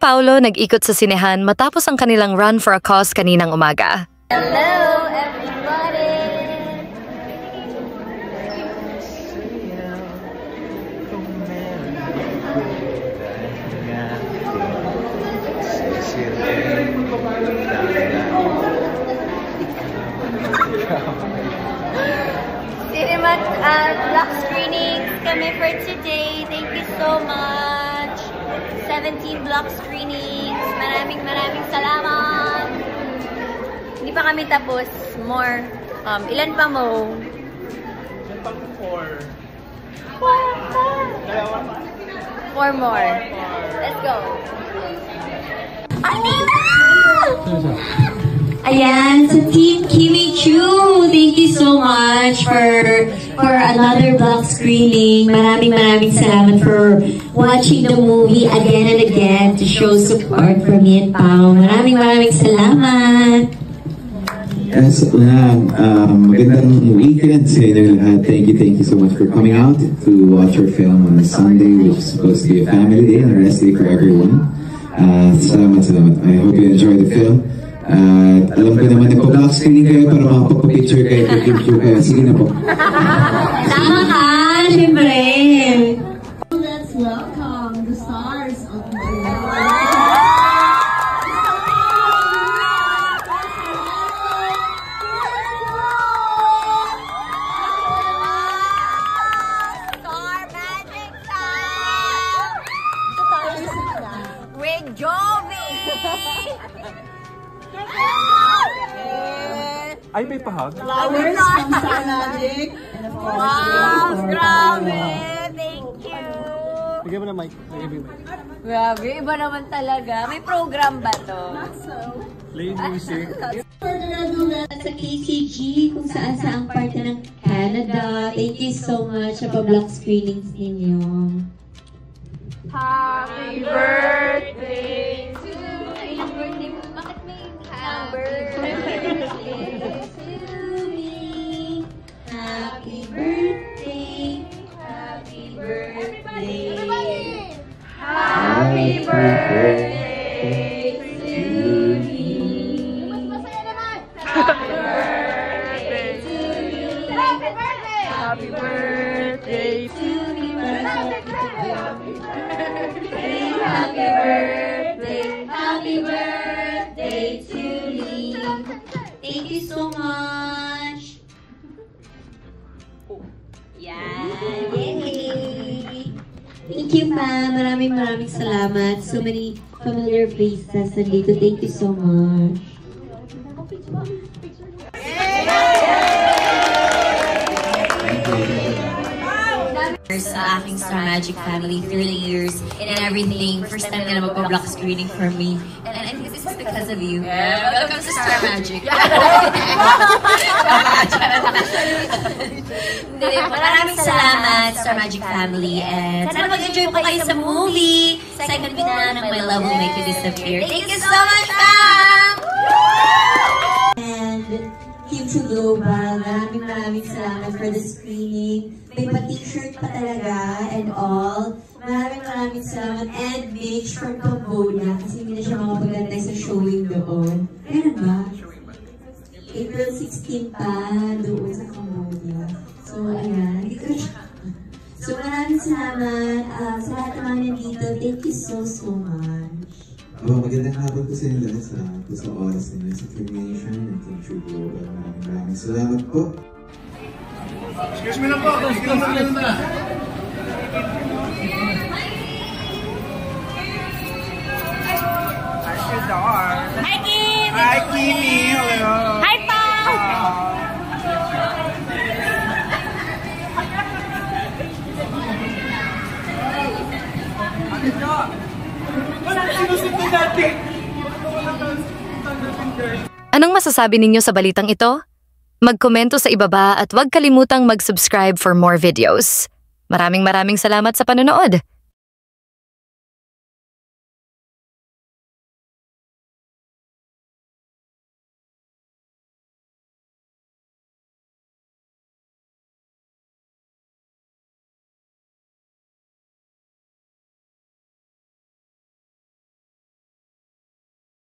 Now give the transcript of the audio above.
Paulo nag-ikot sa sinehan matapos ang kanilang run for a cause kaninang umaga. Hello, everybody! Cinema block screening kami for today. Thank you so much. 17 block screenings. Maraming salamat. Hindi pa kami tapos. More. Ilan pa mo? Ilan pa mo? 4. 4 more. Let's go. Ayan, sa Team Kimi Chu, thank you so much for another block screening. Maraming salamat for watching the movie again and again to show support for me and Pao. Maraming salamat. Yes, magandang weekend sa inyo lahat. Thank you so much for coming out to watch our film on a Sunday, which is supposed to be a family day and a rest day for everyone. Salamat. I hope you enjoy the film. Alam ko naman nagpa-block screening kayo para makapagpa-picture kayo, kaya sige na po. Tama ka, syempre. Let's welcome the stars of my Star Magic Sound! With Jovi! Ay, may pahag? flowers from Star Magic. And of course, Wow, grabe! Thank you! Bigyan mo na mic. Grabe, iba naman talaga. May program ba to? Play music. Sa KCG, kung saan parte ng Canada. Thank you so much sa pa-block screenings ninyo. Happy birthday to you. Birthday mo. Bakit may birthday To me. Happy birthday. Happy birthday. Happy birthday to me. Happy birthday to you. Happy birthday. Happy birthday to me. Happy birthday. Happy birthday to me. Thank you so much. Yan. Yay! Thank you, pa. Maraming salamat. So many familiar faces nandito. Thank you so much. Sa aking Star Magic family, 30 years and everything. First time na magpa-block screening for me. And I think this is because of you. Welcome to Star Magic. Maraming salamat, Star Magic family. And sana mag-enjoy po kayo sa movie. Second finale ng My Love Will Make You Disappear. Thank you so much, Pam! And Team to Global, maraming salamat for the screening. May pa-t-shirt pa talaga and all. Maraming salamat. And Mitch from Cambodia kasi hindi na siya makapagantay sa showing doon. Meron ba? April 16 pa doon sa Cambodia. So, ayan. So, maraming salamat sa lahat ng mga nandito. Thank you so much. Magandang hapon po sa inyo lahat sa oras ninyo sa Filmation and Team True Global. Maraming salamat po. Excuse me na po. Excuse me na. Hi, Kim! Hi, Kimi. Hello. Hi, Pao! Anong masasabi ninyo sa balitang ito? Magkomento sa ibaba at huwag kalimutang mag-subscribe for more videos. Maraming salamat sa panonood!